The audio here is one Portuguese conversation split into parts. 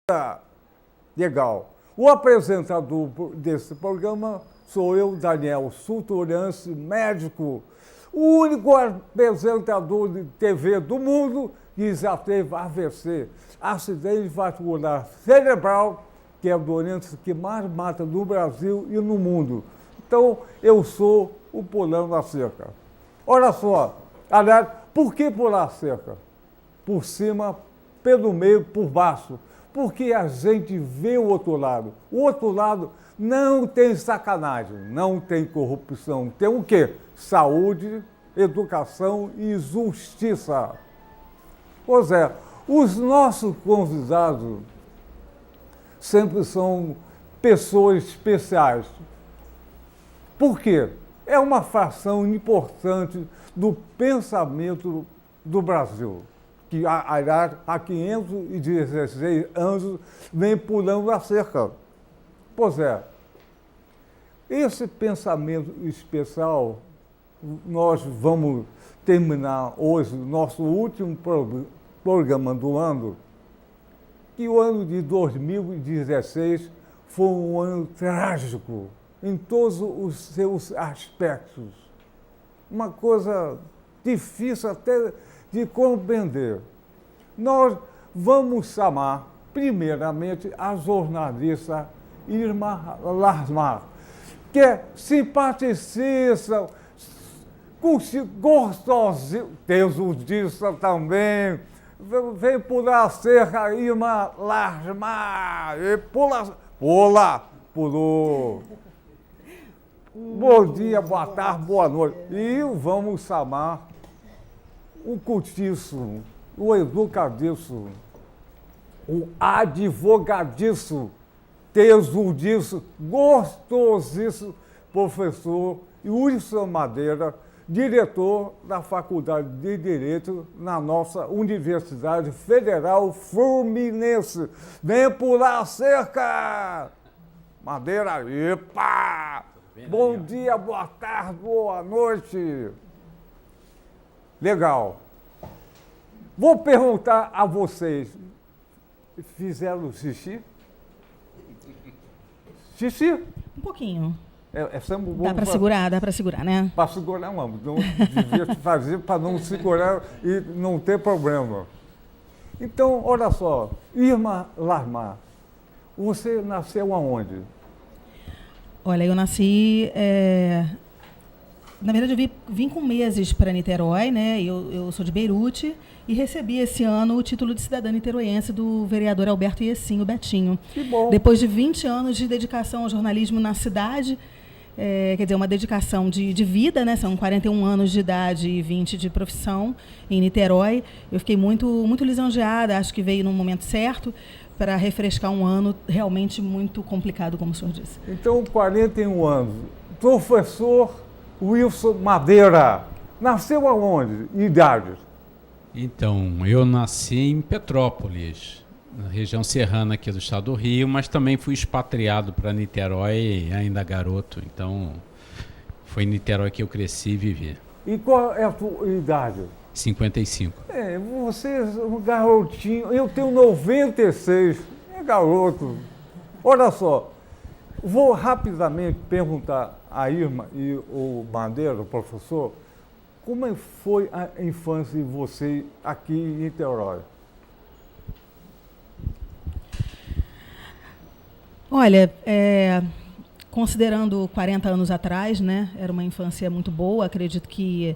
Tá, legal. O apresentador desse programa sou eu, Daniel Sulturanci, médico, o único apresentador de TV do mundo que já teve AVC, acidente vascular cerebral, que é a doença que mais mata no Brasil e no mundo. Então, eu sou o pulando a cerca. Olha só, aliás, por que pular a cerca? Por cima, pelo meio, por baixo. Porque a gente vê o outro lado. O outro lado não tem sacanagem, não tem corrupção. Tem o quê? Saúde, educação e justiça. Pois é, os nossos convidados sempre são pessoas especiais. Por quê? É uma fração importante do pensamento do Brasil, que há 516 anos vem pulando a cerca. Pois é, esse pensamento especial, nós vamos terminar hoje, nosso último programa do ano, que o ano de 2016 foi um ano trágico em todos os seus aspectos. Uma coisa difícil até de compreender. Nós vamos chamar, primeiramente, a jornalista Irma Lasmar, que é simpaticíssima, gostosinha, tesudista também, vem pular a cerca, Irma Lasmar, e pulou. Bom dia, boa tarde, boa noite. E vamos chamar o cultíssimo, o educadíssimo, o advogadiço, tesudiço, gostosíssimo professor Wilson Madeira, diretor da Faculdade de Direito na nossa Universidade Federal Fluminense. Vem pular a cerca! Madeira, epa! Bom dia, boa tarde, boa noite. Legal. Vou perguntar a vocês, fizeram xixi? Xixi? Um pouquinho. Dá para segurar, né? Para segurar, não devia fazer para não segurar e não ter problema. Então, olha só, Irma Lasmar, você nasceu aonde? Olha, eu nasci... Na verdade, eu vim com meses para Niterói, né? Eu sou de Beirute e recebi esse ano o título de cidadã niteroiense do vereador Alberto Iessim, o Betinho. Que bom. Depois de 20 anos de dedicação ao jornalismo na cidade, quer dizer, uma dedicação de vida, né? São 41 anos de idade e 20 de profissão em Niterói. Eu fiquei muito, muito lisonjeada, acho que veio no momento certo para refrescar um ano realmente muito complicado, como o senhor disse. Então, 41 anos. Professor Wilson Madeira, nasceu aonde? Idade? Então, eu nasci em Petrópolis, na região serrana aqui do estado do Rio, mas também fui expatriado para Niterói ainda garoto. Então, foi em Niterói que eu cresci e vivi. E qual é a tua idade? 55. Você é um garotinho, eu tenho 96, é garoto. Olha só, vou rapidamente perguntar a Irma e o Madeira, o professor, como foi a infância de você aqui em Niterói? Olha, considerando 40 anos atrás, né, era uma infância muito boa. Acredito que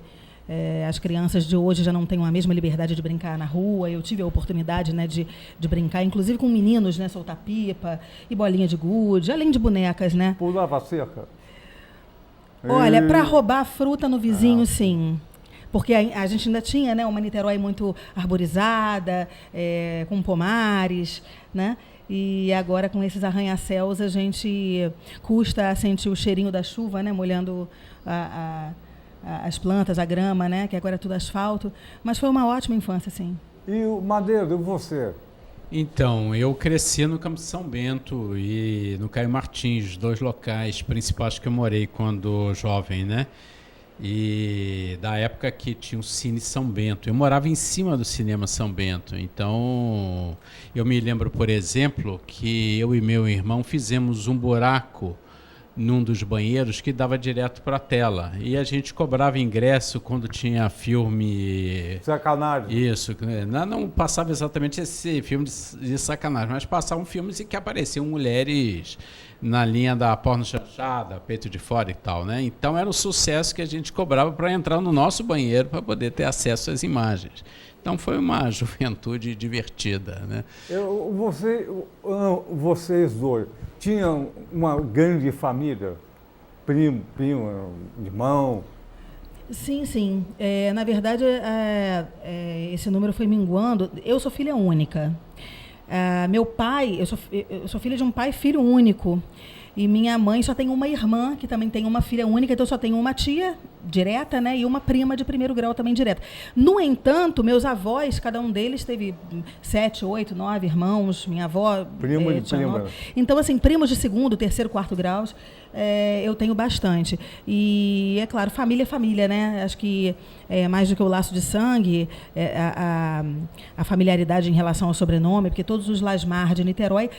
as crianças de hoje já não têm a mesma liberdade de brincar na rua. Eu tive a oportunidade, né, de brincar, inclusive com meninos, né, soltar pipa e bolinha de gude, além de bonecas, né? Pulava cerca? Olha, para roubar fruta no vizinho, sim. Porque a gente ainda tinha, né, uma Niterói muito arborizada, com pomares, né? E agora, com esses arranha-céus, a gente custa a sentir o cheirinho da chuva, né, molhando as plantas, a grama, né, que agora é tudo asfalto. Mas foi uma ótima infância, sim. E o Madeira, e você? Então, eu cresci no Campo de São Bento e no Caio Martins, dois locais principais que eu morei quando jovem, né? E da época que tinha o Cine São Bento. Eu morava em cima do Cinema São Bento. Então, eu me lembro, por exemplo, que eu e meu irmão fizemos um buraco num dos banheiros que dava direto para a tela. E a gente cobrava ingresso quando tinha filme... Sacanagem. Isso. Não passava exatamente esse filme de sacanagem, mas passavam filmes em que apareciam mulheres na linha da porno chanchada, peito de fora e tal, né? Então era um sucesso que a gente cobrava para entrar no nosso banheiro para poder ter acesso às imagens. Então foi uma juventude divertida, né? Vocês dois tinham uma grande família? Primo, irmão? Sim, sim. Na verdade, esse número foi minguando. Eu sou filha única. Meu pai, eu sou filha de um pai filho único. E minha mãe só tem uma irmã, que também tem uma filha única, então só tenho uma tia direta, né, e uma prima de primeiro grau também direta. No entanto, meus avós, cada um deles teve 7, 8, 9 irmãos, minha avó... Primo de prima. Então, assim, primos de segundo, terceiro, quarto graus, eu tenho bastante. E, é claro, família é família, né? Acho que mais do que o laço de sangue, a familiaridade em relação ao sobrenome, porque todos os Lasmar de Niterói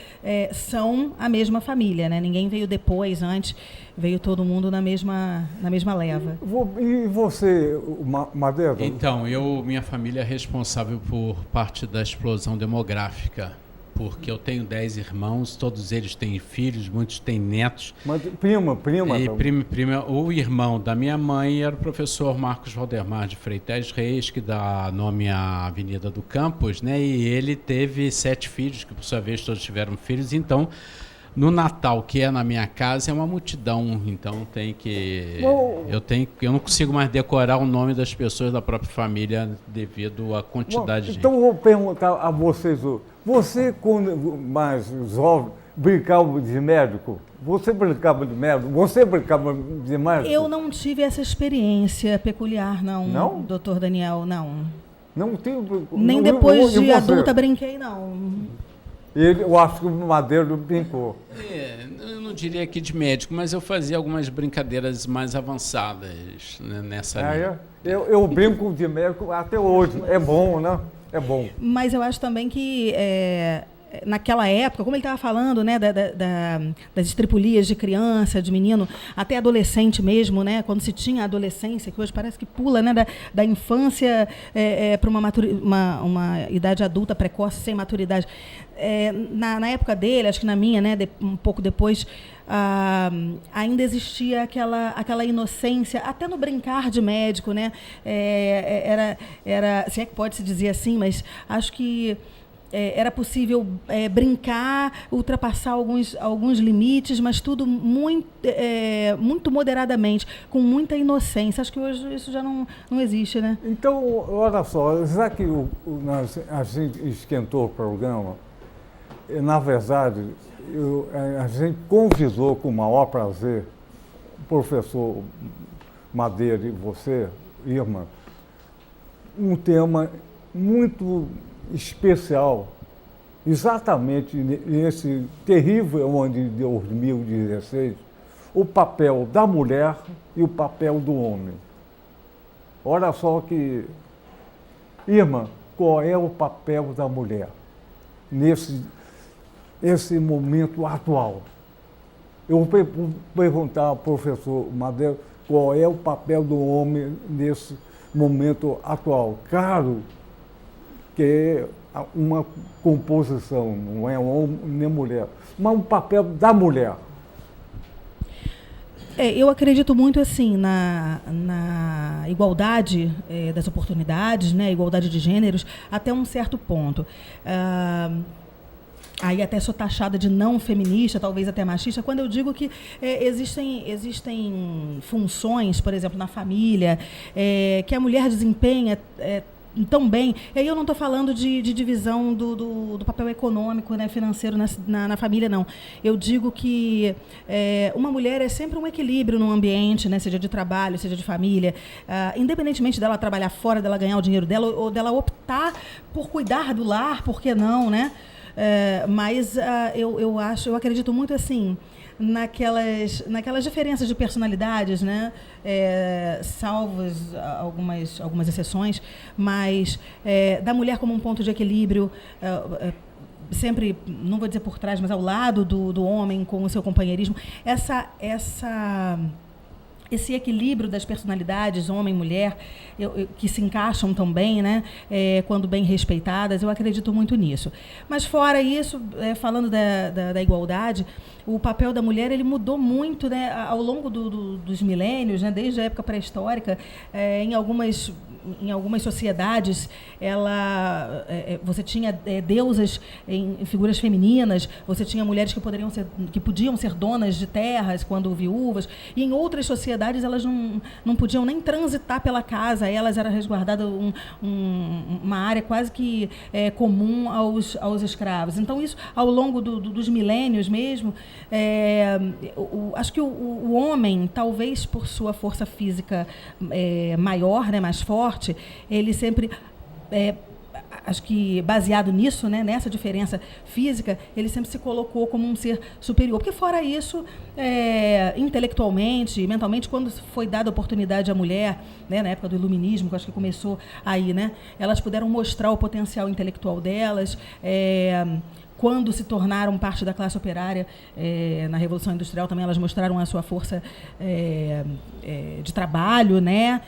são a mesma família, né? Ninguém veio depois, antes, veio todo mundo na mesma leva. E você, Madeira? Então, minha família é responsável por parte da explosão demográfica, porque eu tenho 10 irmãos, todos eles têm filhos, muitos têm netos. Mas prima? E prima, o irmão da minha mãe era o professor Marcos Valdemar de Freitas Reis, que dá nome à Avenida do Campos, né? E ele teve 7 filhos, que por sua vez todos tiveram filhos, então... No Natal, que é na minha casa, é uma multidão, então eu não consigo mais decorar o nome das pessoas da própria família devido à quantidade de... Então eu vou perguntar a vocês, você quando mais jovem brincava de médico? Você brincava de médico? Você brincava de médico? Eu não tive essa experiência peculiar, não? Doutor Daniel, não. Não tive? Nem depois de adulta brinquei, não. Eu acho que o Madeiro brincou. Eu não diria que de médico, mas eu fazia algumas brincadeiras mais avançadas, né, nessa linha. Eu brinco de médico até hoje. É bom, né? É bom. Mas eu acho também que naquela época, como ele estava falando, né, das estripulias de criança, de menino, até adolescente mesmo, né, quando se tinha a adolescência, que hoje parece que pula, né, da infância para uma idade adulta precoce, sem maturidade. Na época dele, acho que na minha, né, um pouco depois, ainda existia aquela inocência, até no brincar de médico, né, era, se é que pode se dizer assim, mas acho que era possível brincar, ultrapassar alguns limites, mas tudo muito moderadamente, com muita inocência. Acho que hoje isso já não existe, né? Então, olha só, já que a gente esquentou o programa, na verdade, a gente convidou com o maior prazer o professor Madeira e você, Irma, um tema muito especial, exatamente nesse terrível ano de 2016, o papel da mulher e o papel do homem. Olha só que... Irma, qual é o papel da mulher nesse momento atual? Eu vou perguntar ao professor Madeira qual é o papel do homem nesse momento atual. Claro que é uma composição, não é homem nem mulher, mas um papel da mulher. Eu acredito muito assim na igualdade das oportunidades, né, igualdade de gêneros, até um certo ponto. Aí até sou taxada de não feminista, talvez até machista, quando eu digo que existem funções, por exemplo, na família, que a mulher desempenha tão bem. E aí eu não estou falando de divisão do papel econômico, né, financeiro na família, não. Eu digo que uma mulher é sempre um equilíbrio no ambiente, né, seja de trabalho, seja de família, independentemente dela trabalhar fora, dela ganhar o dinheiro dela, ou dela optar por cuidar do lar, por que não, né? Mas eu acredito muito assim naquelas diferenças de personalidades, né? Salvas algumas exceções, mas da mulher como um ponto de equilíbrio, sempre, não vou dizer por trás, mas ao lado do homem com o seu companheirismo. Esse equilíbrio das personalidades, homem e mulher, que se encaixam tão bem, né, quando bem respeitadas, eu acredito muito nisso. Mas fora isso, falando da igualdade, o papel da mulher ele mudou muito, né, ao longo dos milênios, né, desde a época pré-histórica. Em algumas sociedades, você tinha deusas em figuras femininas, você tinha mulheres que podiam ser donas de terras quando viúvas, e em outras sociedades elas não podiam nem transitar pela casa, elas eram resguardadas uma área quase que comum aos escravos. Então, isso, ao longo dos milênios mesmo, acho que o homem, talvez por sua força física maior, né, mais forte, ele sempre... acho que baseado nisso, né, nessa diferença física, ele sempre se colocou como um ser superior. Porque fora isso, intelectualmente, mentalmente, quando foi dada a oportunidade à mulher, né, na época do iluminismo, que acho que começou aí, né, elas puderam mostrar o potencial intelectual delas. Quando se tornaram parte da classe operária na Revolução Industrial, também elas mostraram a sua força de trabalho, né,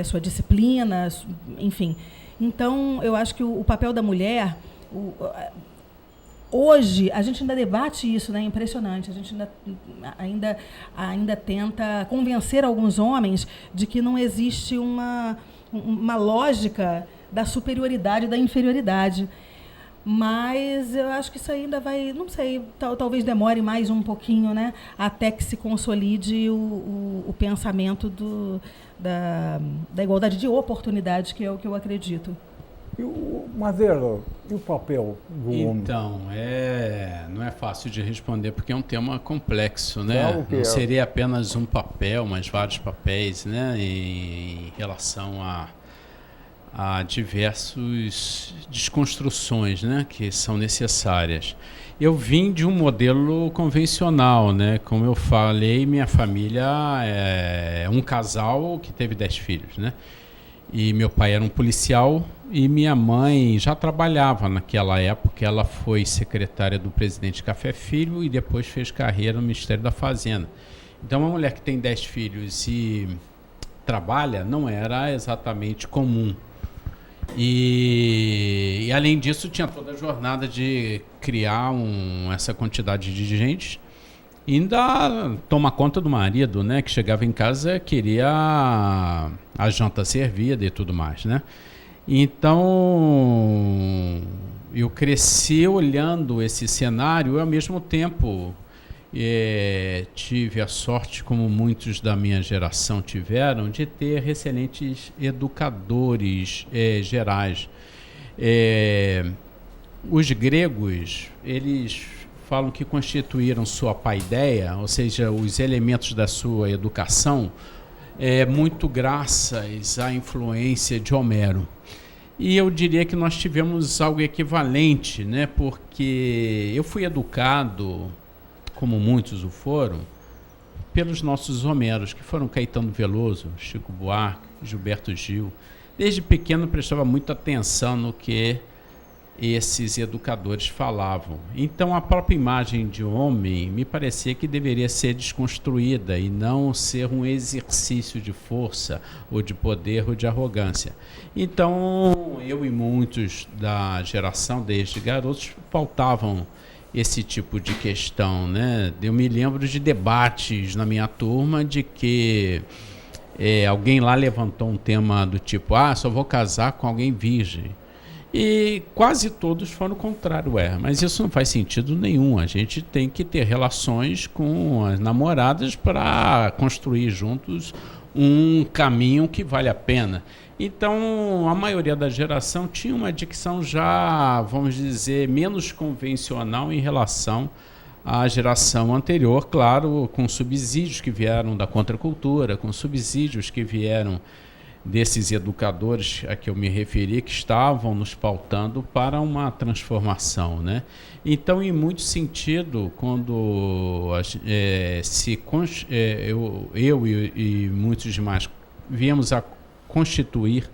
sua disciplina, enfim. Então, eu acho que o papel da mulher, hoje, a gente ainda debate isso, né? É impressionante. A gente ainda tenta convencer alguns homens de que não existe uma lógica da superioridade e da inferioridade. Mas eu acho que isso ainda vai, não sei, talvez demore mais um pouquinho, né, até que se consolide o pensamento da igualdade de oportunidades, que é o que eu acredito. Madeira, e o papel do homem? Então, não é fácil de responder, porque é um tema complexo, né? Claro que não seria apenas um papel, mas vários papéis, né, em relação a diversas desconstruções, né, que são necessárias. Eu vim de um modelo convencional, né? Como eu falei, minha família é um casal que teve 10 filhos, né? E meu pai era um policial e minha mãe já trabalhava naquela época. Ela foi secretária do presidente Café Filho e depois fez carreira no Ministério da Fazenda. Então, uma mulher que tem 10 filhos e trabalha não era exatamente comum. E além disso, tinha toda a jornada de criar essa quantidade de gente e ainda tomar conta do marido, né, que chegava em casa, queria a janta servida e tudo mais, né? Então, eu cresci olhando esse cenário e, ao mesmo tempo, tive a sorte, como muitos da minha geração tiveram, de ter excelentes educadores gerais. Os gregos, eles falam que constituíram sua paideia, ou seja, os elementos da sua educação, muito graças à influência de Homero. E eu diria que nós tivemos algo equivalente, né? Porque eu fui educado, como muitos o foram, pelos nossos Homeros, que foram Caetano Veloso, Chico Buarque, Gilberto Gil. Desde pequeno prestava muita atenção no que esses educadores falavam. Então, a própria imagem de homem me parecia que deveria ser desconstruída e não ser um exercício de força, ou de poder, ou de arrogância. Então, eu e muitos da geração, desde garotos, pautavam esse tipo de questão, né? Eu me lembro de debates na minha turma de que alguém lá levantou um tema do tipo, só vou casar com alguém virgem. E quase todos foram contrário, mas isso não faz sentido nenhum. A gente tem que ter relações com as namoradas para construir juntos um caminho que vale a pena. Então, a maioria da geração tinha uma dicção já, vamos dizer, menos convencional em relação à geração anterior, claro, com subsídios que vieram da contracultura, com subsídios que vieram desses educadores a que eu me referi, que estavam nos pautando para uma transformação, né? Então, em muito sentido, quando eu e muitos demais viemos a constituir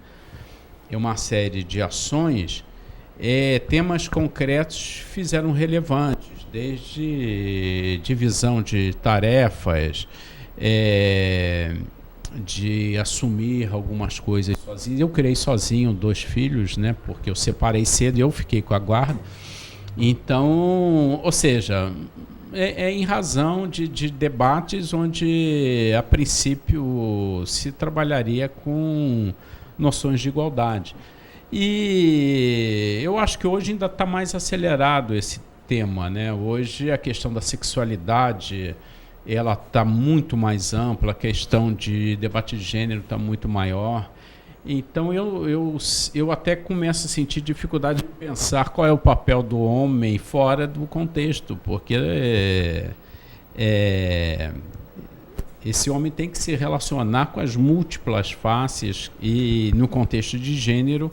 uma série de ações, temas concretos fizeram relevantes, desde divisão de tarefas, de assumir algumas coisas sozinho. Eu criei sozinho 2 filhos, né, porque eu separei cedo e eu fiquei com a guarda. Então, ou seja, em razão de debates onde, a princípio, se trabalharia com noções de igualdade. E eu acho que hoje ainda está mais acelerado esse tema, né? Hoje a questão da sexualidade ela está muito mais ampla, a questão de debate de gênero está muito maior. Então eu até começo a sentir dificuldade de pensar qual é o papel do homem fora do contexto, porque esse homem tem que se relacionar com as múltiplas faces e, no contexto de gênero,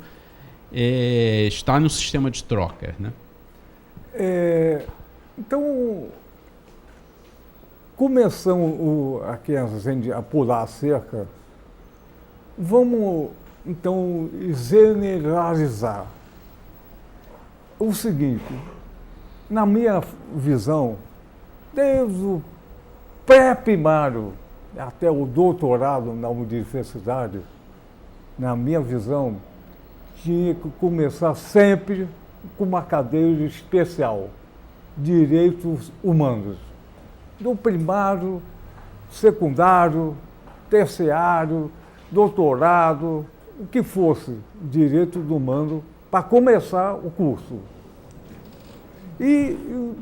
está no sistema de troca, né? Então, começamos aqui a pular a cerca, vamos então generalizar. O seguinte, na minha visão, desde o pré-primário até o doutorado na universidade, na minha visão, tinha que começar sempre com uma cadeira especial, direitos humanos. Do primário, secundário, terciário, doutorado, o que fosse direitos humanos, para começar o curso. E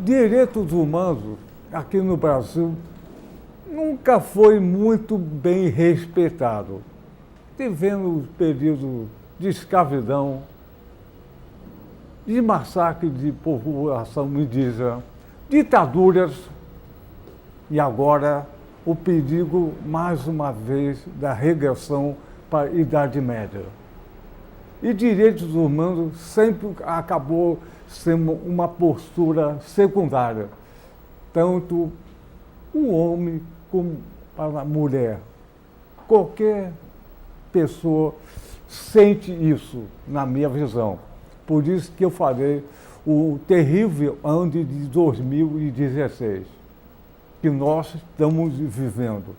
direitos humanos, aqui no Brasil, nunca foi muito bem respeitado. Tivemos período de escravidão, de massacre de população indígena, ditaduras, e agora o perigo, mais uma vez, da regressão para a Idade Média. E direitos humanos sempre acabou sendo uma postura secundária, tanto o homem como a mulher. Qualquer pessoa sente isso, na minha visão. Por isso que eu falei o terrível ano de 2016, que nós estamos vivendo.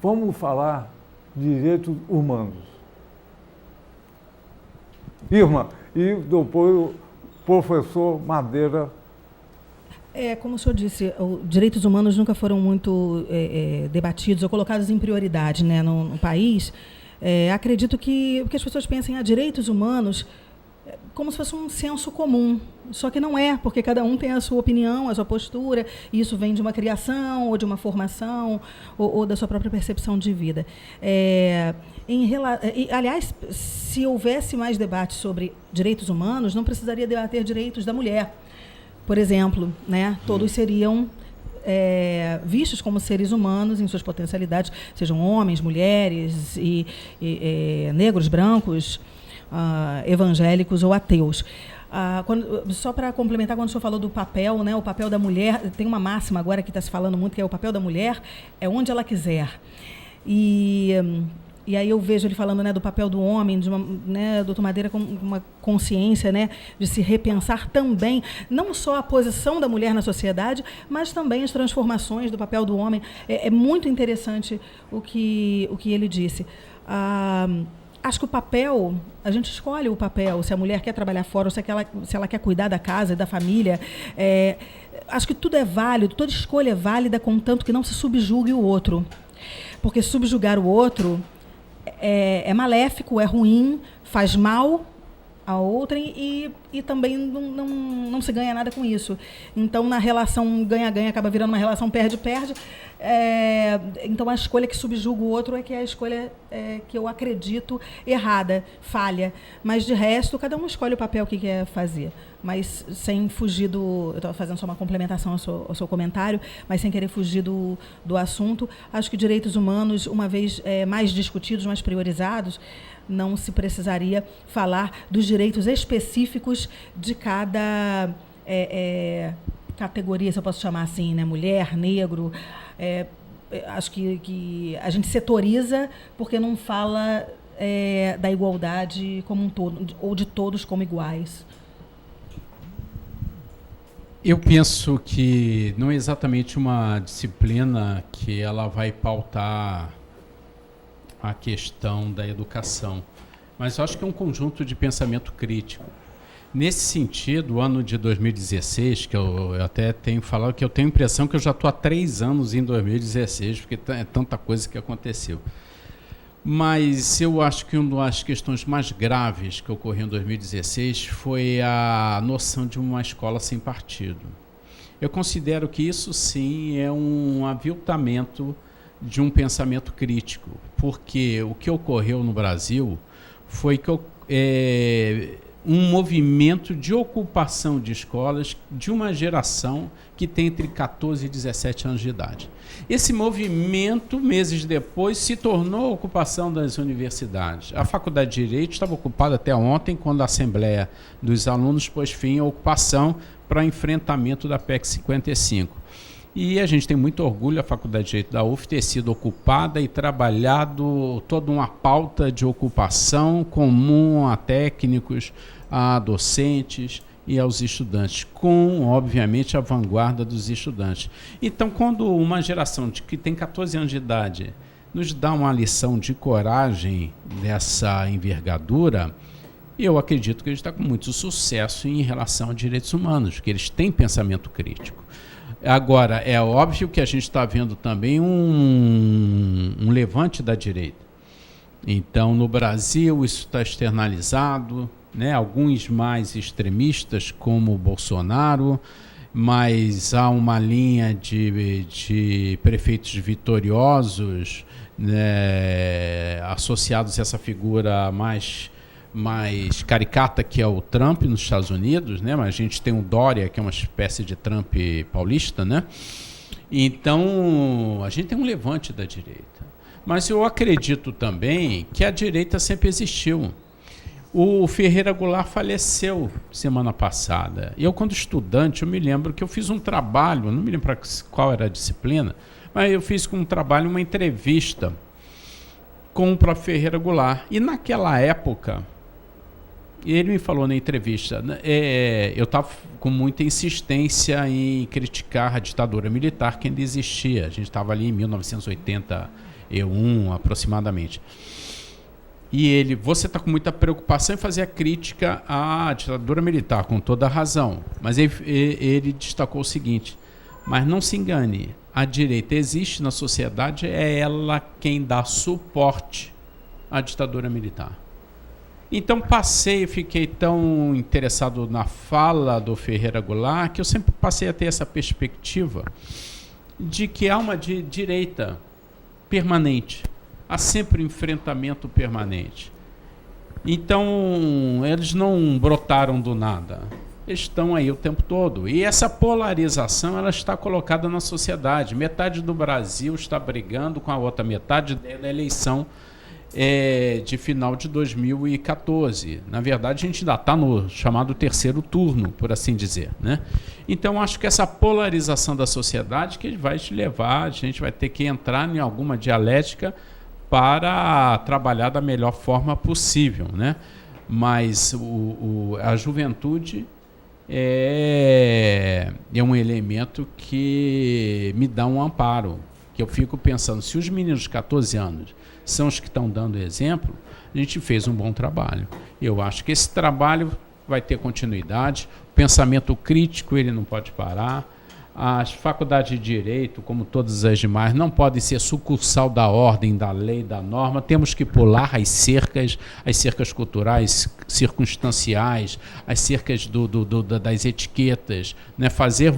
Vamos falar de direitos humanos. Irma, e depois o professor Madeira. Como o senhor disse, os direitos humanos nunca foram muito debatidos ou colocados em prioridade, né, no país. Acredito que as pessoas pensem direitos humanos como se fosse um senso comum, só que não é, porque cada um tem a sua opinião, a sua postura, e isso vem de uma criação, ou de uma formação, ou da sua própria percepção de vida. Aliás, se houvesse mais debate sobre direitos humanos, não precisaria debater direitos da mulher, por exemplo, né? Todos seriam vistos como seres humanos em suas potencialidades, sejam homens, mulheres, e negros, brancos, evangélicos ou ateus. Só para complementar, quando o senhor falou do papel, né, o papel da mulher, tem uma máxima agora que está se falando muito, que é o papel da mulher é onde ela quiser. E aí eu vejo ele falando, né, do papel do homem, doutor Madeira, com uma consciência, né, de se repensar também, não só a posição da mulher na sociedade, mas também as transformações do papel do homem. É muito interessante o que ele disse. Acho que o papel, a gente escolhe o papel, se a mulher quer trabalhar fora, ou se ela quer cuidar da casa e da família. Acho que tudo é válido, toda escolha é válida, contanto que não se subjugue o outro. Porque subjugar o outro é maléfico, é ruim, faz mal a outra e também não se ganha nada com isso. Então, na relação ganha-ganha, acaba virando uma relação perde-perde. Então, a escolha que subjuga o outro é que é a escolha que eu acredito errada, falha. Mas, de resto, cada um escolhe o papel que quer fazer. mas sem fugir do... Eu estava fazendo só uma complementação ao seu comentário, mas sem querer fugir do assunto. Acho que direitos humanos, uma vez mais discutidos, mais priorizados, não se precisaria falar dos direitos específicos de cada categoria, se eu posso chamar assim, né? Mulher, negro. Acho que a gente setoriza porque não fala da igualdade como um todo, ou de todos como iguais. Eu penso que não é exatamente uma disciplina que ela vai pautar a questão da educação, mas eu acho que é um conjunto de pensamento crítico. Nesse sentido, o ano de 2016, que eu até tenho falado que eu tenho a impressão que eu já estou há 3 anos em 2016, porque é tanta coisa que aconteceu. Mas eu acho que uma das questões mais graves que ocorreu em 2016 foi a noção de uma escola sem partido. Eu considero que isso sim é um aviltamento de um pensamento crítico, porque o que ocorreu no Brasil foi que um movimento de ocupação de escolas de uma geração que tem entre 14 e 17 anos de idade. Esse movimento, meses depois, se tornou a ocupação das universidades. A Faculdade de Direito estava ocupada até ontem, quando a Assembleia dos Alunos pôs fim à ocupação para enfrentamento da PEC 55. E a gente tem muito orgulho, a Faculdade de Direito da UF, ter sido ocupada e trabalhado toda uma pauta de ocupação comum a técnicos, a docentes e aos estudantes, com, obviamente, a vanguarda dos estudantes. Então, quando uma geração que tem 14 anos de idade nos dá uma lição de coragem dessa envergadura, eu acredito que a gente está com muito sucesso em relação a direitos humanos, que eles têm pensamento crítico. Agora, é óbvio que a gente está vendo também um levante da direita. Então, no Brasil, isso está externalizado, né? Alguns mais extremistas, como o Bolsonaro, mas há uma linha de prefeitos vitoriosos, né, associados a essa figura mais caricata, que é o Trump nos Estados Unidos, né? Mas a gente tem o Dória, que é uma espécie de Trump paulista, né? Então, a gente tem um levante da direita. Mas eu acredito também que a direita sempre existiu. O Ferreira Goulart faleceu semana passada. Eu, quando estudante, eu me lembro que eu fiz um trabalho, não me lembro qual era a disciplina, mas eu fiz um trabalho, uma entrevista com o próprio Ferreira Goulart. E naquela época, ele me falou na entrevista, eu estava com muita insistência em criticar a ditadura militar que ainda existia. A gente estava ali em 1981, aproximadamente. E você está com muita preocupação em fazer a crítica à ditadura militar, com toda a razão. Mas ele destacou o seguinte: mas não se engane, a direita existe na sociedade, é ela quem dá suporte à ditadura militar. Então fiquei tão interessado na fala do Ferreira Goulart que eu sempre passei a ter essa perspectiva de que há uma direita permanente, há sempre um enfrentamento permanente. Então, eles não brotaram do nada, eles estão aí o tempo todo. E essa polarização ela está colocada na sociedade. Metade do Brasil está brigando com a outra metade da eleição de final de 2014. Na verdade, a gente ainda está no chamado terceiro turno, por assim dizer, né? Então, acho que essa polarização da sociedade que vai te levar, a gente vai ter que entrar em alguma dialética para trabalhar da melhor forma possível, né? Mas a juventude é um elemento que me dá um amparo, que eu fico pensando, se os meninos de 14 anos são os que estão dando exemplo, a gente fez um bom trabalho. Eu acho que esse trabalho vai ter continuidade, o pensamento crítico ele não pode parar, as faculdades de direito, como todas as demais, não podem ser sucursal da ordem, da lei, da norma. Temos que pular as cercas culturais, circunstanciais, as cercas das etiquetas, né? Fazer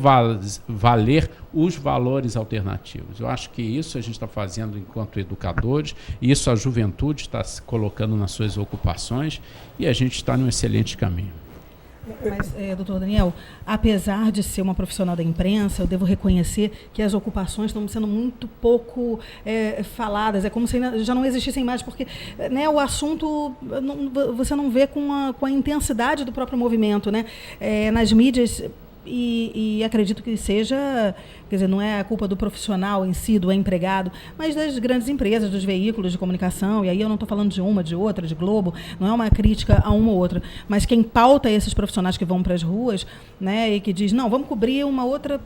valer os valores alternativos. Eu acho que isso a gente está fazendo enquanto educadores, isso a juventude está se colocando nas suas ocupações e a gente está num excelente caminho. Mas, doutor Daniel, apesar de ser uma profissional da imprensa, eu devo reconhecer que as ocupações estão sendo muito pouco faladas. É como se já não existissem mais, porque, né, o assunto você não vê com a intensidade do próprio movimento, né? Nas mídias, e acredito que seja, quer dizer, não é a culpa do profissional em si, do empregado, mas das grandes empresas, dos veículos de comunicação, e aí eu não estou falando de uma, de outra, de Globo, não é uma crítica a uma ou outra, mas quem pauta esses profissionais que vão para as ruas, né, e que diz, não, vamos cobrir uma outra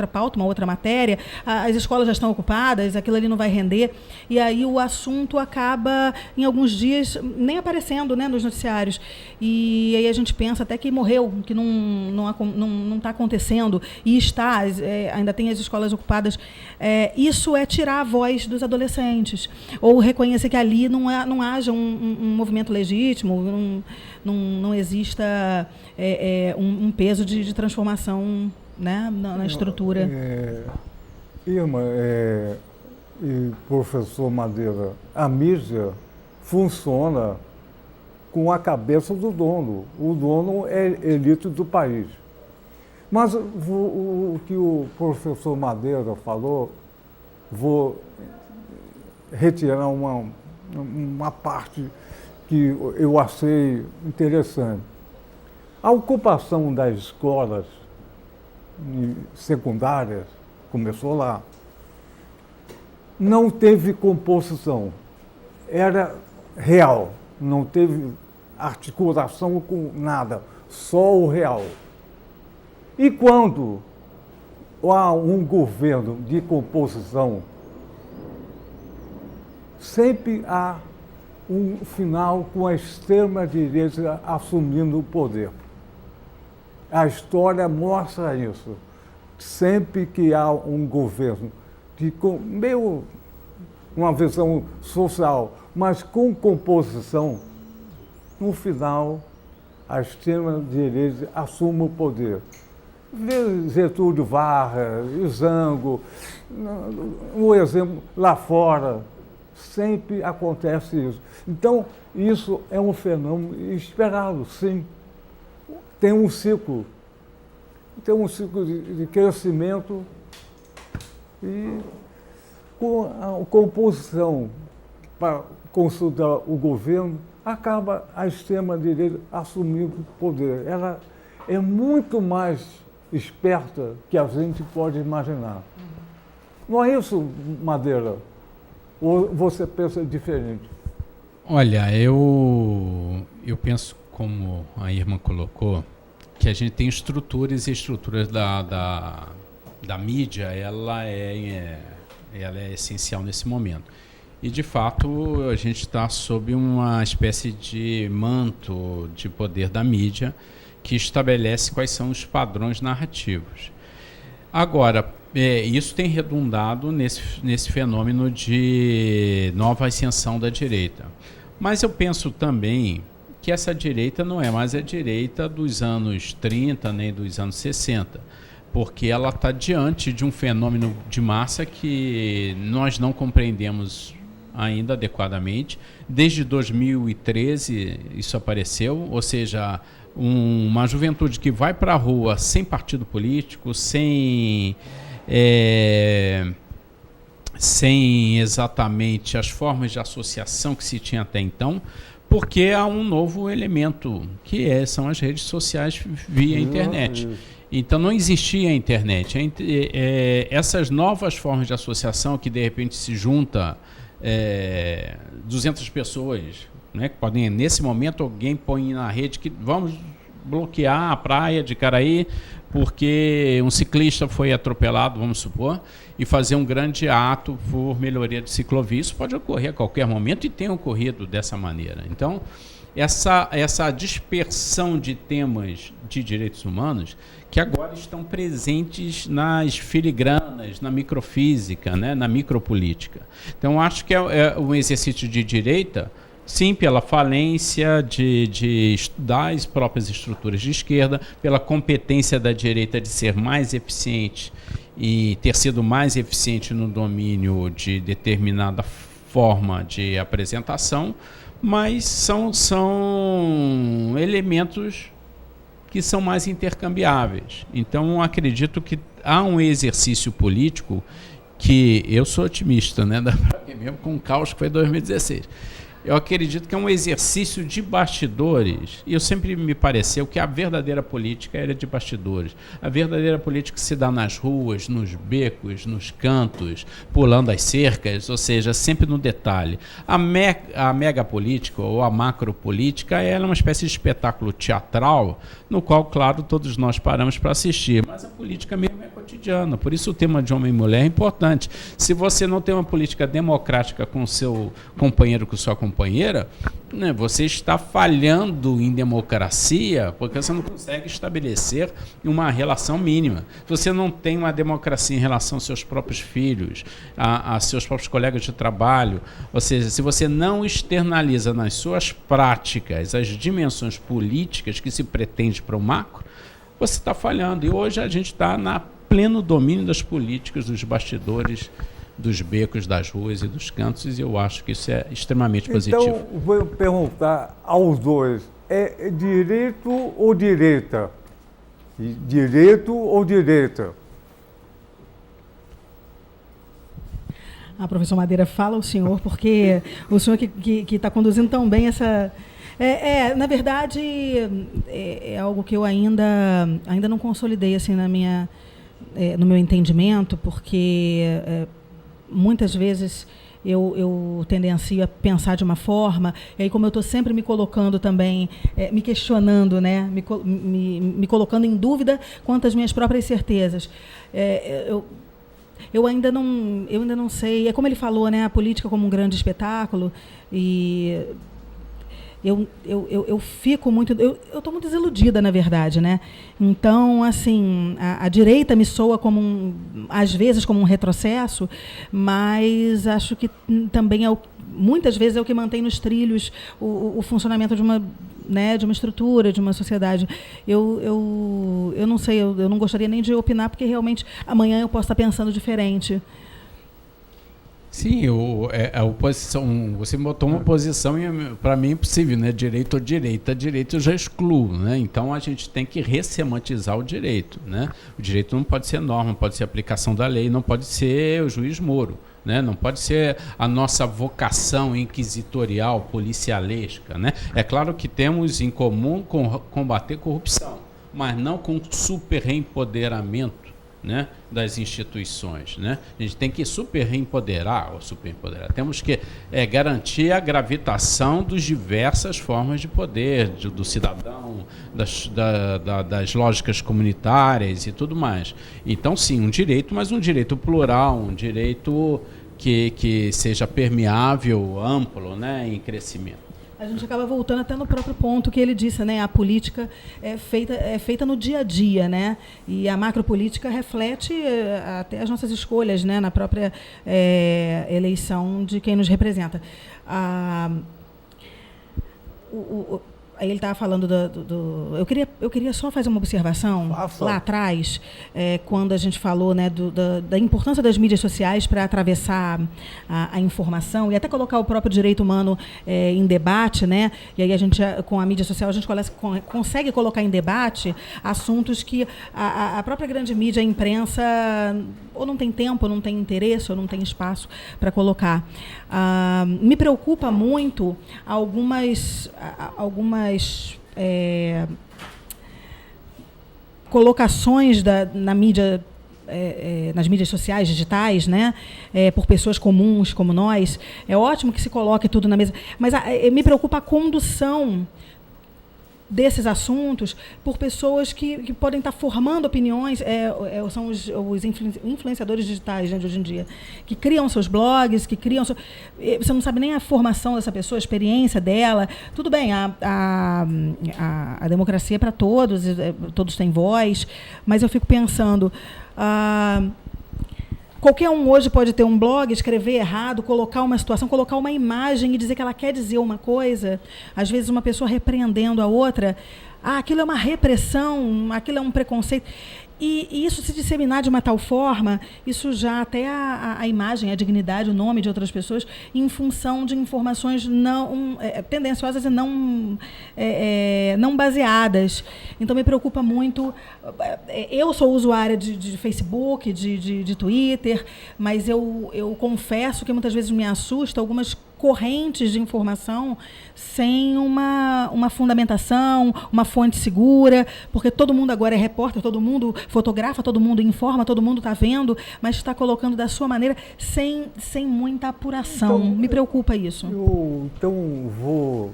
pauta, uma outra matéria, as escolas já estão ocupadas, aquilo ali não vai render, e aí o assunto acaba, em alguns dias, nem aparecendo, né, nos noticiários, e aí a gente pensa até que morreu, que não está acontecendo, e está, ainda tem as escolas ocupadas. Isso é tirar a voz dos adolescentes, ou reconhecer que ali não haja um movimento legítimo, não exista um peso de transformação, né, na estrutura. Irmã e professor Madeira, a mídia funciona com a cabeça do dono. O dono é elite do país. Mas o que o professor Madeira falou, vou retirar uma parte que eu achei interessante. A ocupação das escolas secundárias começou lá. Não teve composição, era real, não teve articulação com nada, só o real. E quando há um governo de composição, sempre há um final com a extrema-direita assumindo o poder. A história mostra isso. Sempre que há um governo meio uma visão social, mas com composição, no final, a extrema-direita assume o poder. Getúlio Vargas, Izango, um exemplo lá fora, sempre acontece isso. Então, isso é um fenômeno esperado, sim. Tem um ciclo de crescimento e com a composição para consultar o governo, acaba a extrema-direita assumindo o poder. Ela é muito mais esperta que a gente pode imaginar. Não é isso, Madeira? Ou você pensa diferente? Olha, eu penso, como a irmã colocou, que a gente tem estruturas e estruturas da mídia, ela é essencial nesse momento. E, de fato, a gente está sob uma espécie de manto de poder da mídia que estabelece quais são os padrões narrativos. Agora, isso tem redundado nesse fenômeno de nova ascensão da direita. Mas eu penso também que essa direita não é mais a direita dos anos 30 nem dos anos 60, porque ela está diante de um fenômeno de massa que nós não compreendemos ainda adequadamente. Desde 2013 isso apareceu, ou seja, uma juventude que vai para a rua sem partido político, sem exatamente as formas de associação que se tinha até então, porque há um novo elemento, que são as redes sociais via internet. Então não existia a internet. Essas novas formas de associação que de repente se junta 200 pessoas, né, que podem, nesse momento, alguém põe na rede que vamos bloquear a praia de Caraí porque um ciclista foi atropelado, vamos supor, e fazer um grande ato por melhoria de ciclovia. Isso pode ocorrer a qualquer momento e tem ocorrido dessa maneira. Então, essa dispersão de temas de direitos humanos que agora estão presentes nas filigranas, na microfísica, né, na micropolítica. Então, acho que é um exercício de direita, sim, pela falência das próprias estruturas de esquerda, pela competência da direita de ser mais eficiente e ter sido mais eficiente no domínio de determinada forma de apresentação, mas são elementos que são mais intercambiáveis. Então, acredito que há um exercício político que eu sou otimista, né? Mesmo com o caos que foi 2016. Eu acredito que é um exercício de bastidores, e eu sempre me pareceu que a verdadeira política era de bastidores. A verdadeira política se dá nas ruas, nos becos, nos cantos, pulando as cercas, ou seja, sempre no detalhe. A mega política ou a macro política é uma espécie de espetáculo teatral, no qual, claro, todos nós paramos para assistir, mas a política mesmo é cotidiana, por isso o tema de homem e mulher é importante. Se você não tem uma política democrática com o seu companheiro, com sua companheira, né, você está falhando em democracia, porque você não consegue estabelecer uma relação mínima. Se você não tem uma democracia em relação aos seus próprios filhos, a seus próprios colegas de trabalho, ou seja, se você não externaliza nas suas práticas as dimensões políticas que se pretende para o macro, você está falhando. E hoje a gente está na pleno domínio das políticas, dos bastidores, dos becos, das ruas e dos cantos, e eu acho que isso é extremamente positivo. Então, vou perguntar aos dois, é direito ou direita? Direito ou direita? Professor Madeira, fala o senhor, porque o senhor que está conduzindo tão bem essa... na verdade, é algo que eu ainda não consolidei assim, no meu entendimento, porque muitas vezes eu tendencio a pensar de uma forma, e aí como eu estou sempre me colocando também, me questionando, né, me colocando em dúvida quanto às minhas próprias certezas, eu ainda não sei, é como ele falou, né, a política como um grande espetáculo, e eu fico muito... Eu estou muito desiludida, na verdade, né? Então, assim, a direita me soa às vezes como um retrocesso, mas acho que também muitas vezes é o que mantém nos trilhos o funcionamento de uma estrutura, de uma sociedade. Eu não sei, eu não gostaria nem de opinar, porque realmente amanhã eu posso estar pensando diferente. Sim, a oposição, você botou uma posição, para mim, impossível, né? Direito ou direita. Direito eu já excluo, né? Então a gente tem que ressemantizar o direito, né? O direito não pode ser norma, pode ser aplicação da lei, não pode ser o juiz Moro, né? Não pode ser a nossa vocação inquisitorial, policialesca, né? É claro que temos em comum combater corrupção, mas não com super reempoderamento, né, das instituições, né? A gente tem que superempoderar. Temos que garantir a gravitação das diversas formas de poder, do cidadão, das lógicas comunitárias e tudo mais. Então, sim, um direito, mas um direito plural, um direito que seja permeável, amplo, né, em crescimento. A gente acaba voltando até no próprio ponto que ele disse, né? A política é feita no dia a dia, né? E a macropolítica reflete até as nossas escolhas, né? Na própria eleição de quem nos representa. Aí ele estava falando eu queria só fazer uma observação lá atrás, quando a gente falou, né, da importância das mídias sociais para atravessar a informação e até colocar o próprio direito humano em debate, né? E aí a gente, com a mídia social, a gente consegue colocar em debate assuntos que a própria grande mídia, a imprensa, ou não tem tempo, ou não tem interesse, ou não tem espaço para colocar. Me preocupa muito algumas colocações nas mídias sociais, digitais, né, por pessoas comuns como nós. É ótimo que se coloque tudo na mesa, mas me preocupa a condução desses assuntos por pessoas que podem estar formando opiniões, são os influenciadores digitais, né, de hoje em dia, que criam seus blogs, você não sabe nem a formação dessa pessoa, a experiência dela. Tudo bem, a democracia é para todos, todos têm voz, mas eu fico pensando... Qualquer um hoje pode ter um blog, escrever errado, colocar uma situação, colocar uma imagem e dizer que ela quer dizer uma coisa. Às vezes uma pessoa repreendendo a outra. Aquilo é uma repressão, aquilo é um preconceito. E isso se disseminar de uma tal forma, isso já até a imagem, a dignidade, o nome de outras pessoas, em função de informações não tendenciosas e não baseadas. Então, me preocupa muito. Eu sou usuária de Facebook, de Twitter, mas eu confesso que muitas vezes me assusta algumas correntes de informação sem uma fundamentação, uma fonte segura, porque todo mundo agora é repórter, todo mundo fotografa, todo mundo informa, todo mundo está vendo, mas está colocando da sua maneira sem muita apuração. Então, me preocupa isso. Então, vou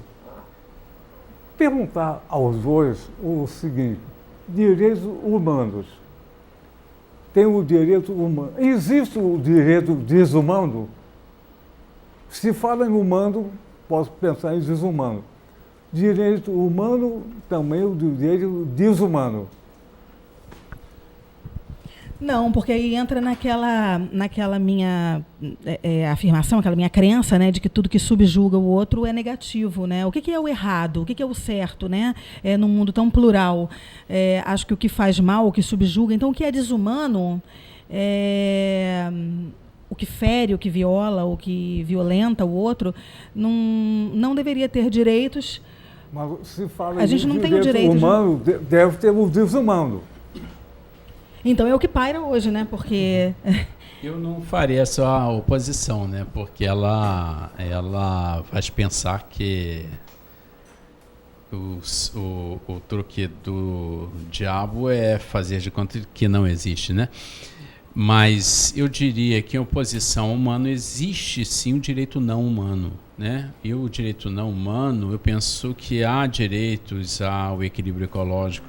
perguntar aos dois o seguinte: direitos humanos. Tem o direito humano. Existe o direito desumano? Se fala em humano, posso pensar em desumano. Direito humano, também o direito desumano. Não, porque aí entra naquela minha afirmação, aquela minha crença, né, de que tudo que subjuga o outro é negativo, né? O que é o errado? O que é o certo, né? Num mundo tão plural. Acho que o que faz mal, o que subjuga. Então, o que é desumano o que fere, o que viola, o que violenta o outro, não deveria ter direitos. Mas se fala a gente não tem o direito humano, deve ter o desumano. Então é o que paira hoje, né? Porque eu não faria essa oposição, né? Porque ela faz pensar que o truque do diabo é fazer de conta que não existe, né? Mas eu diria que em oposição humano existe sim o direito não humano, né? E o direito não humano, eu penso que há direitos ao equilíbrio ecológico,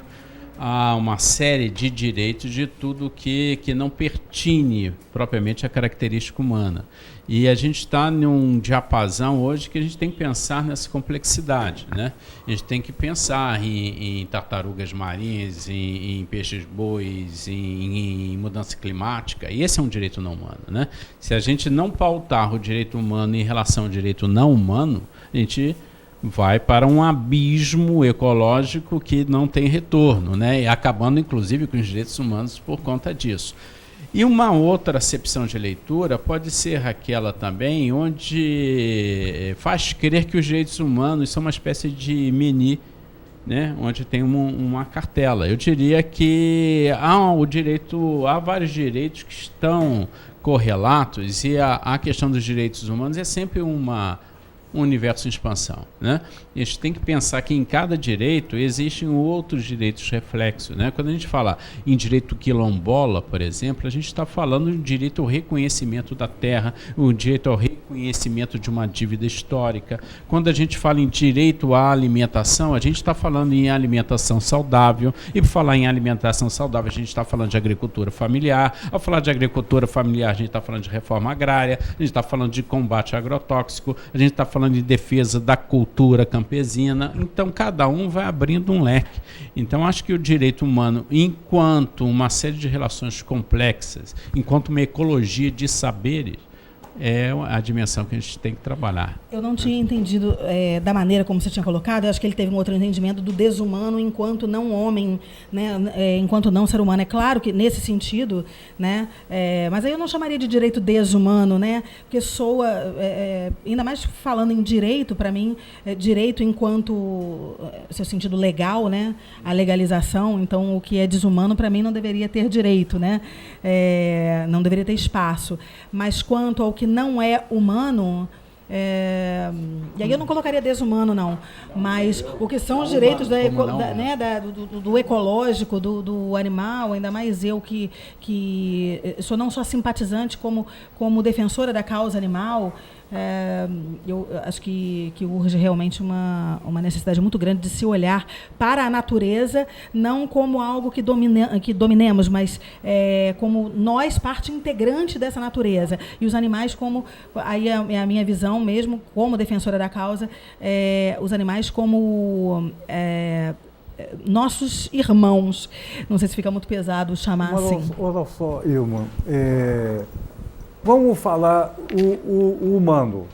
há uma série de direitos de tudo que não pertine propriamente à característica humana. E a gente está num diapasão hoje que a gente tem que pensar nessa complexidade, né? A gente tem que pensar em tartarugas marinhas, em peixes-bois, em mudança climática. E esse é um direito não humano, né? Se a gente não pautar o direito humano em relação ao direito não humano, a gente vai para um abismo ecológico que não tem retorno, né? E acabando, inclusive, com os direitos humanos por conta disso. E uma outra acepção de leitura pode ser aquela também onde faz crer que os direitos humanos são uma espécie de mini, né? Onde tem uma cartela. Eu diria que há vários direitos que estão correlatos e a questão dos direitos humanos é sempre um universo em expansão, né? A gente tem que pensar que em cada direito existem outros direitos reflexos, né? Quando a gente fala em direito quilombola, por exemplo, a gente está falando de direito ao reconhecimento da terra, o direito ao reconhecimento de uma dívida histórica. Quando a gente fala em direito à alimentação, a gente está falando em alimentação saudável, e por falar em alimentação saudável, a gente está falando de agricultura familiar. Ao falar de agricultura familiar, a gente está falando de reforma agrária, a gente está falando de combate agrotóxico, a gente está falando de defesa da cultura campesina. Então, cada um vai abrindo um leque. Então, acho que o direito humano, enquanto uma série de relações complexas, enquanto uma ecologia de saberes, é a dimensão que a gente tem que trabalhar. Eu não tinha entendido da maneira como você tinha colocado. Eu acho que ele teve um outro entendimento do desumano enquanto não homem, né? Enquanto não ser humano. É claro que nesse sentido, né? Mas aí eu não chamaria de direito desumano, né? Porque soa, ainda mais falando em direito, para mim, direito enquanto seu sentido legal, né? A legalização. Então, o que é desumano para mim não deveria ter direito, né? Não deveria ter espaço. Mas quanto ao que não é humano, e aí eu não colocaria desumano, não, mas o que são os direitos do ecológico, do animal, ainda mais eu que sou não só simpatizante como defensora da causa animal. Eu acho que urge realmente uma necessidade muito grande de se olhar para a natureza, não como algo que dominemos, mas como nós, parte integrante dessa natureza. E os animais como, aí é a minha visão mesmo, como defensora da causa, os animais como nossos irmãos. Não sei se fica muito pesado chamar assim. Olha só, Ilma, vamos falar o humano.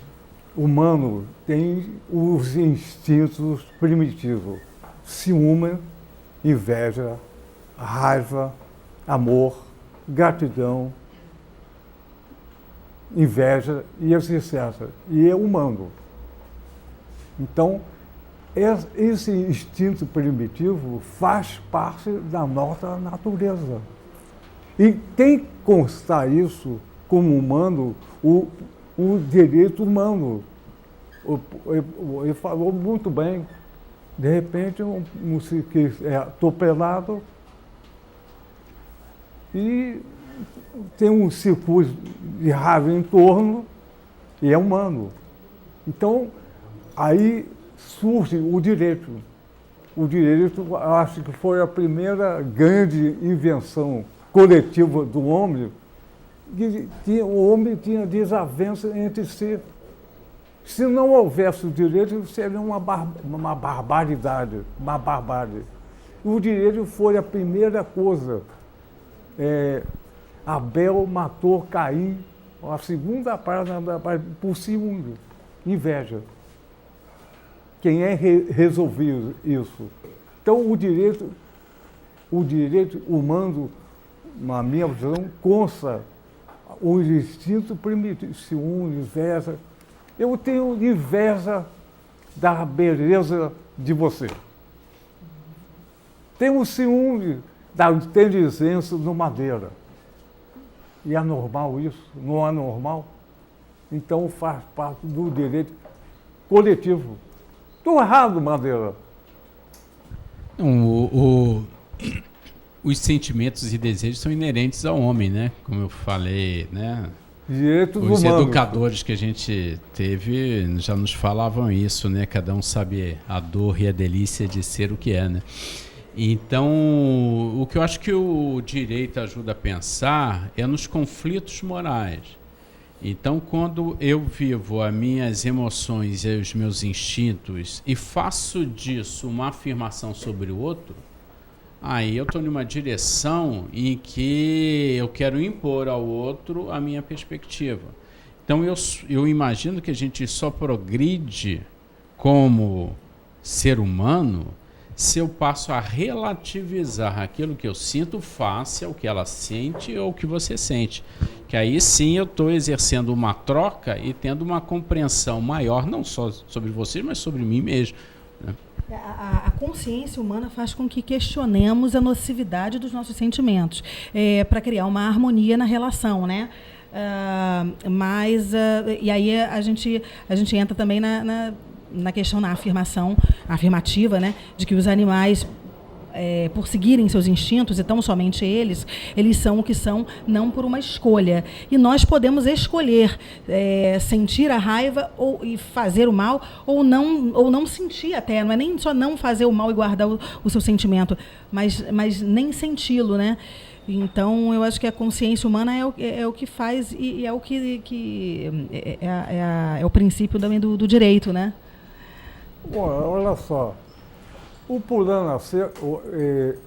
O humano tem os instintos primitivos: ciúme, inveja, raiva, amor, gratidão, inveja e etc. E é humano. Então, esse instinto primitivo faz parte da nossa natureza. E tem que constar isso como humano, o direito humano. Ele falou muito bem. De repente, que é atropelado e tem um circuito de raiva em torno e é humano. Então, aí surge o direito. O direito, acho que foi a primeira grande invenção coletiva do homem, que o homem tinha desavença entre si. Se não houvesse o direito, seria uma barbaridade, uma barbárie. O direito foi a primeira coisa. Abel matou Caim, a segunda parte por ciúme, inveja. Quem resolveu isso? Então, o direito humano, na minha visão, consta o instinto primitivo, ciúme, inveja. Eu tenho inveja da beleza de você. Tenho ciúme da inteligência do Madeira. E é normal isso? Não é normal? Então faz parte do direito coletivo. Estou errado, Madeira? Os sentimentos e desejos são inerentes ao homem, né? Como eu falei, né? Os educadores que a gente teve já nos falavam isso, né? Cada um sabe a dor e a delícia de ser o que é, né? Então, o que eu acho que o direito ajuda a pensar é nos conflitos morais. Então, quando eu vivo as minhas emoções e os meus instintos e faço disso uma afirmação sobre o outro, aí eu estou numa direção em que eu quero impor ao outro a minha perspectiva. Então, eu imagino que a gente só progride como ser humano se eu passo a relativizar aquilo que eu sinto face ao que ela sente ou o que você sente. Que aí sim eu estou exercendo uma troca e tendo uma compreensão maior, não só sobre você, mas sobre mim mesmo, né? A consciência humana faz com que questionemos a nocividade dos nossos sentimentos, para criar uma harmonia na relação, né? E aí a gente entra também na questão da afirmativa, né, de que os animais, por seguirem seus instintos, e tão somente eles são o que são, não por uma escolha. E nós podemos escolher sentir a raiva e fazer o mal, ou não sentir até. Não é nem só não fazer o mal e guardar o seu sentimento, mas nem senti-lo, né? Então, eu acho que a consciência humana é o que faz e é o que é o princípio também do direito, né? Bom, olha só, o Pulando a Cerca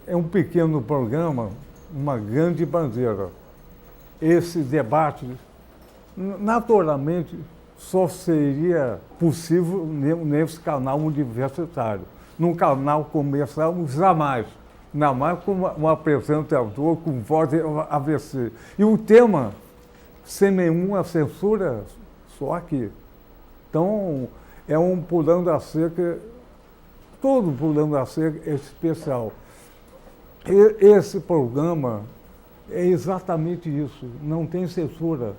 é um pequeno programa, uma grande bandeira. Esse debate, naturalmente, só seria possível nesse canal universitário. Num canal comercial, jamais. Ainda mais com um apresentador com voz AVC. E o tema, sem nenhuma censura, só aqui. Então, é um Pulando a Cerca, todo Pulando a Cerca é especial. Esse programa é exatamente isso, não tem censura.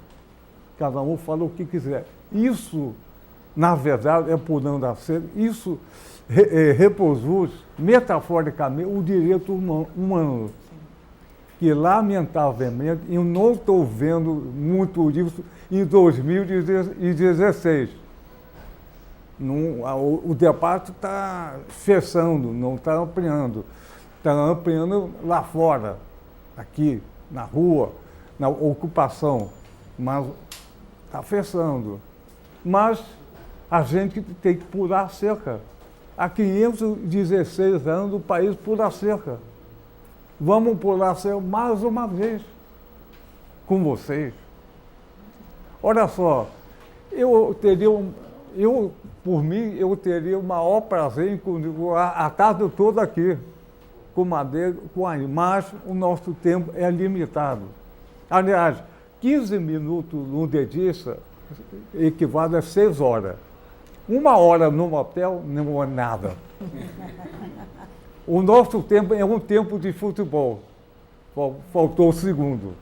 Cada um fala o que quiser. Isso, na verdade, é Pulando a Cerca, isso reproduz, metaforicamente, o direito humano. Que, lamentavelmente, eu não estou vendo muito isso em 2016. O debate está fechando, não está ampliando. Está ampliando lá fora, aqui, na rua, na ocupação, mas está fechando. Mas a gente tem que pular a cerca. Há 516 anos o país pula a cerca. Vamos pular a cerca mais uma vez com vocês. Olha só, por mim, eu teria o maior prazer em comigo a tarde toda aqui. com madeira, com a imagem, o nosso tempo é limitado. Aliás, 15 minutos no dentista equivale a 6 horas. 1 hora no motel não é nada. O nosso tempo é um tempo de futebol. Faltou o segundo.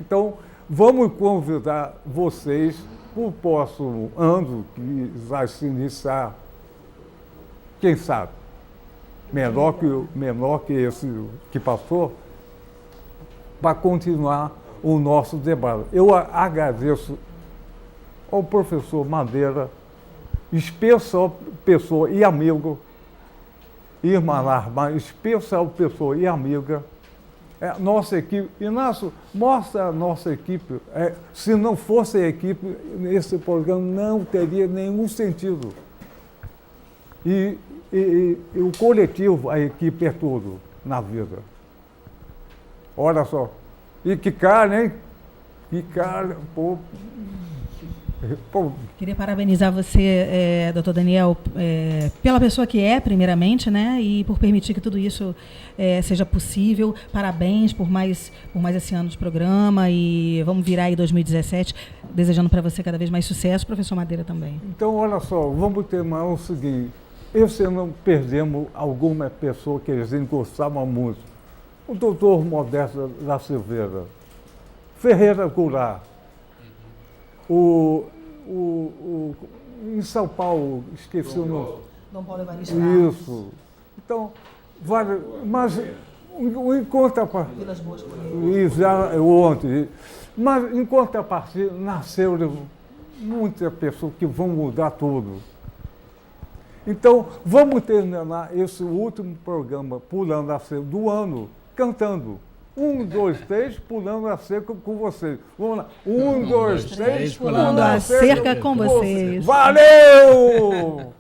Então, vamos convidar vocês para o próximo ano, que vai se iniciar, quem sabe, menor que esse que passou, para continuar o nosso debate. Eu agradeço ao professor Madeira, especial pessoa e amigo, Irma Larma, especial pessoa e amiga, nossa equipe. Inácio, mostra a nossa equipe. Se não fosse a equipe, esse programa não teria nenhum sentido. E o coletivo, a equipe é tudo na vida. Olha só. E que cara, hein? Que cara, pô. Queria parabenizar você, doutor Daniel, pela pessoa que é, primeiramente, né, e por permitir que tudo isso seja possível. Parabéns por mais esse ano de programa e vamos virar aí 2017, desejando para você cada vez mais sucesso, professor Madeira também. Então, olha só, vamos terminar o seguinte, esse ano perdemos alguma pessoa que eles gostavam muito. O doutor Modesto da Silveira, Ferreira Goulart, em São Paulo, esqueci o nome. Dom Paulo Evaristo. Isso. Então, mas em contrapartida. Vilas Boas. Ontem. Mas em contrapartida, nasceram muitas pessoas que vão mudar tudo. Então, vamos terminar esse último programa Pulando a Cerca do ano, cantando. 1, 2, 3, pulando a cerca com vocês. Vamos lá. 1, 2, 3, pulando a cerca com vocês. Valeu!